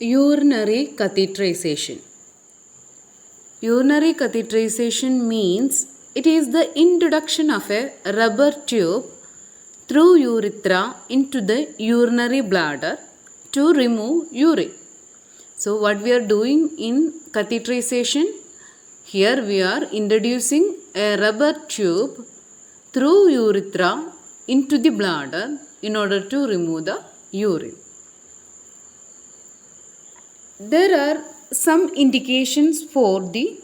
Urinary catheterization. Urinary catheterization means it is the introduction of a rubber tube through urethra into the urinary bladder to remove urine. So what we are doing in catheterization? Here we are introducing a rubber tube through urethra into the bladder in order to remove the urine. There are some indications for the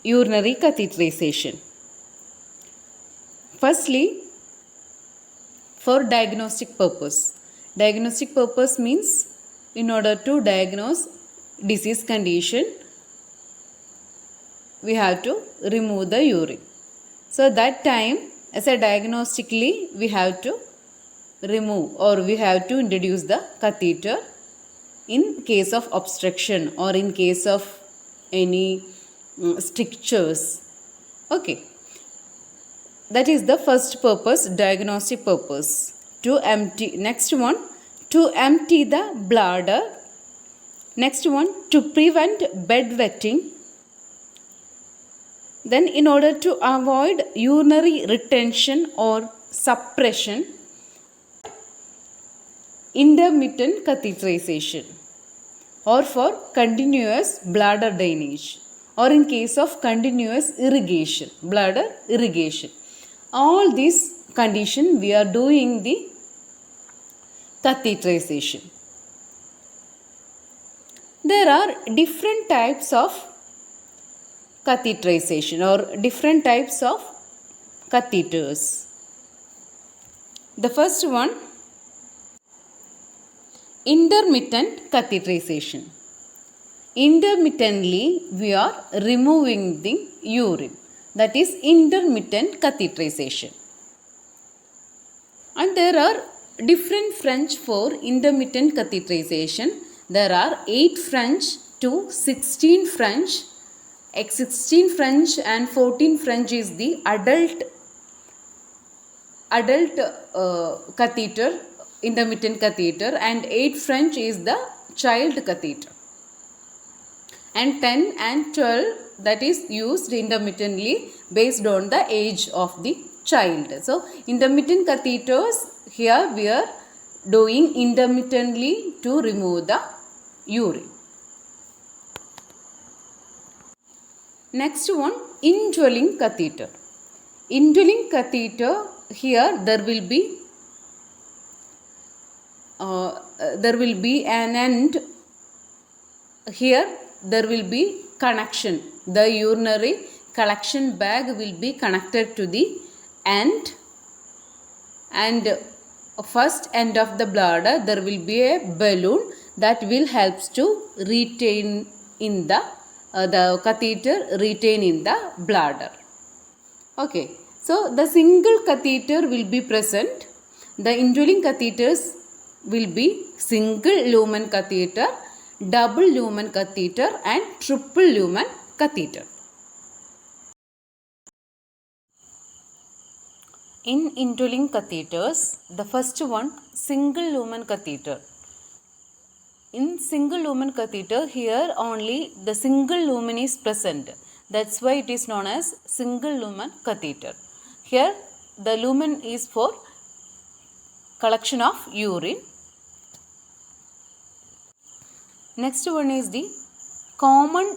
urinary catheterization. Firstly, for diagnostic purpose. Diagnostic purpose means in order to diagnose disease condition, we have to remove the urine. So that time, as a diagnostically, we have to remove or we have to introduce the catheter in case of obstruction or in case of any strictures. Okay, that is the first purpose, diagnostic purpose, to empty. Next one, to empty the bladder. Next one, to prevent bedwetting. Then in order to avoid urinary retention or suppression, intermittent catheterization, or for continuous bladder drainage, or in case of continuous irrigation, bladder irrigation. All these condition we are doing the catheterization. There are different types of catheterization or different types of catheters. The first one, intermittent catheterization. Intermittently we are removing the urine. That is intermittent catheterization. And there are different French for intermittent catheterization. There are 8 French to 16 French. 16 French and 14 French is the adult catheter, intermittent catheter, and 8 French is the child catheter. And 10 and 12 that is used intermittently based on the age of the child. So intermittent catheters, here we are doing intermittently to remove the urine. Next one, indwelling catheter. Indwelling catheter, here there will be an end. Here there will be connection. The urinary collection bag will be connected to the end, and first end of the bladder there will be a balloon that will helps to retain in the catheter retain in the bladder. Okay, so the single catheter will be present. The indwelling catheters will be single lumen catheter, double lumen catheter and triple lumen catheter. In indwelling catheters, the first one, single lumen catheter. In single lumen catheter, here only the single lumen is present. That's why it is known as single lumen catheter. Here the lumen is for collection of urine. Next one is the common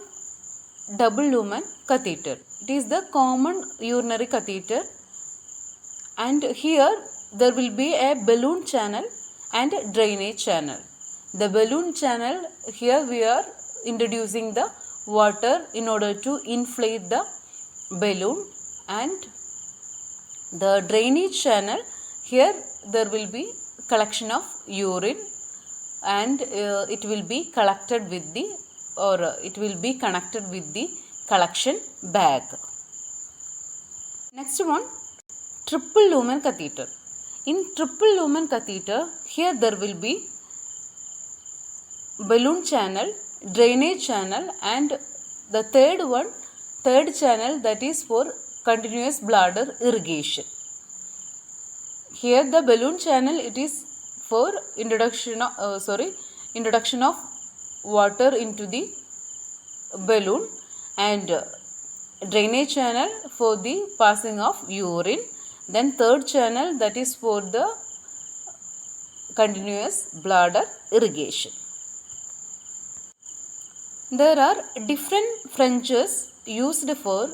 double lumen catheter. It is the common urinary catheter, and here there will be a balloon channel and a drainage channel. The balloon channel, here we are introducing the water in order to inflate the balloon, and the drainage channel, here there will be collection of urine, and it will be collected with the it will be connected with the collection bag. Next one, triple lumen catheter. In triple lumen catheter, here there will be balloon channel, drainage channel, and the third channel, that is for continuous bladder irrigation. Here the balloon channel, it is for introduction of, introduction of water into the balloon, and drainage channel for the passing of urine. Then third channel, that is for the continuous bladder irrigation. There are different Frenches used for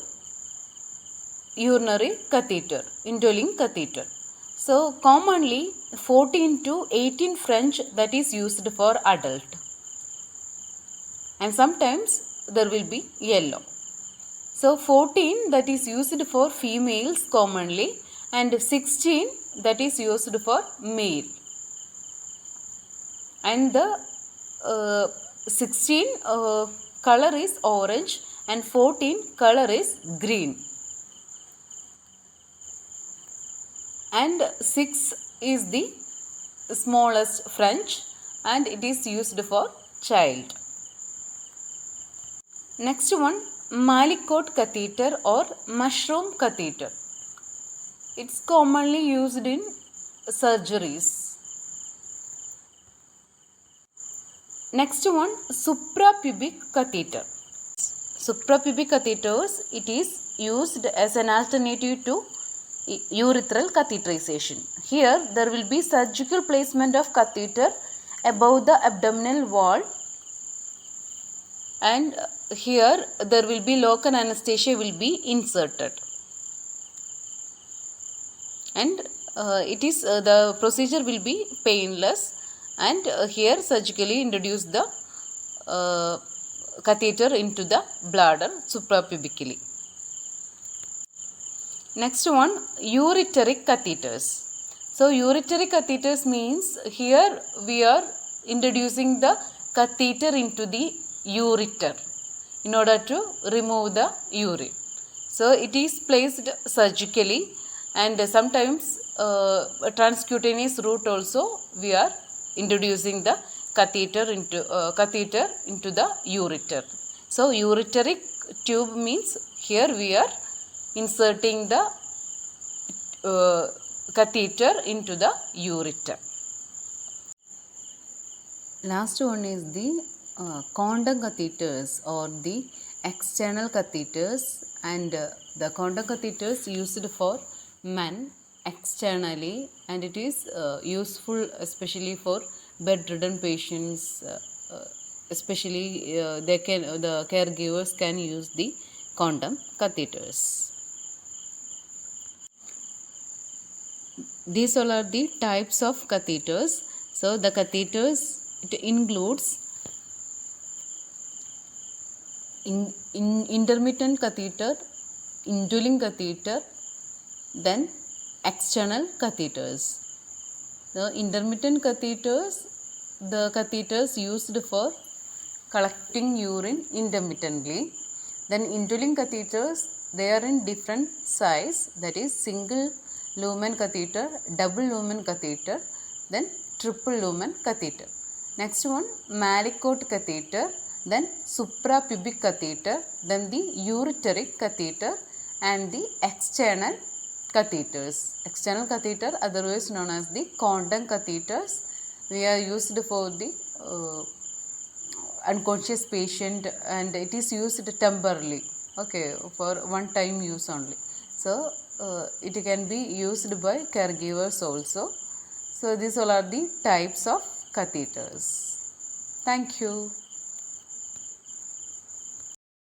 urinary catheter, indwelling catheter. So commonly 14 to 18 French that is used for adult, and sometimes there will be yellow. So 14 that is used for females commonly, and 16 that is used for male, and the 16 color is orange and 14 color is green, and 6 is the smallest French and it is used for child. Next one, Malicot catheter or mushroom catheter. It's commonly used in surgeries. Next one, suprapubic catheter. Suprapubic catheters, it is used as an alternative to urethral catheterization. Here there will be surgical placement of catheter above the abdominal wall, and here there will be local anesthesia will be inserted, and the procedure will be painless, and here surgically introduce the catheter into the bladder suprapubically. Next one, ureteric catheters. So ureteric catheters means here we are introducing the catheter into the ureter in order to remove the urine. So it is placed surgically, and sometimes transcutaneous route also we are introducing the catheter into the ureter. So ureteric tube means here we are inserting the catheter into the ureter. Last one is the condom catheters or the external catheters, and the condom catheters used for men externally, and it is useful especially for bedridden patients, especially the caregivers can use the condom catheters. These all are the types of catheters. So the catheters, it includes intermittent catheter, indwelling catheter, then external catheters. The intermittent catheters, the catheters used for collecting urine intermittently. Then indwelling catheters, they are in different size, that is single lumen catheter, double lumen catheter, then triple lumen catheter. Next one, Malicot catheter, then suprapubic catheter, then the ureteric catheter, and the external catheters. External catheter, otherwise known as the condom catheters, we are used for the unconscious patient, and it is used temporarily, okay, for one time use only. So it can be used by caregivers also. So these all are the types of catheters. Thank you.